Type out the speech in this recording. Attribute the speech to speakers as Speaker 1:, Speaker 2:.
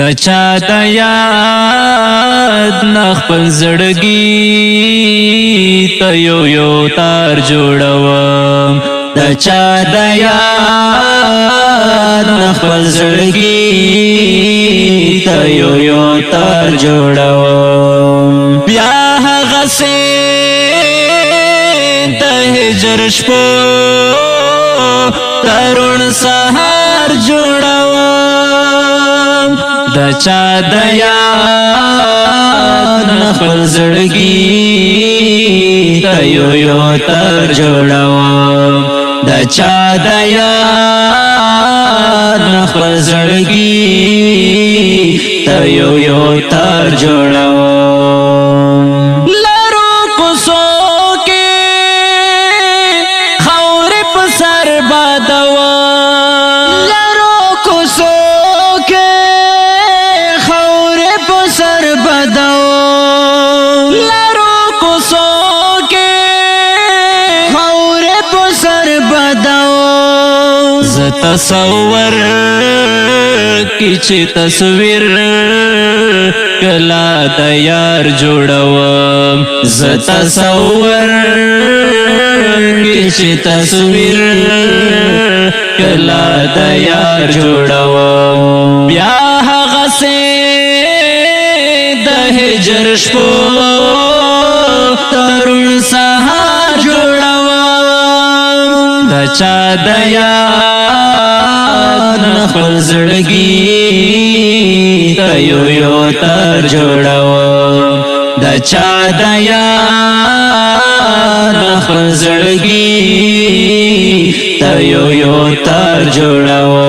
Speaker 1: دچا د یاد نخپل زړګي ته یو تار جوړوم دچا د یاد نخپل زړګي ته یو تار جوړوم بیا هغه سه د هجر شپو ترون سهار جوړوم دچا د یاد نخپل زړګي ته یو تار جوړوم دچا د یاد نخپل زړګي ته یو تار جوړوم لارو کوڅو کې خاورې په سر بادوم لارو کوڅو تصور کی چې تصویر کلا د یار جوړوم ز تصور کی چې تصویر کلا د یار جوړوم بیا هغه سه د هجر شپو ترون سهار جوړوم دچا د یاد نخپل زړګي ته یو تار جوړوم دچا د یاد نخپل زړګي ته یو تار جوړوم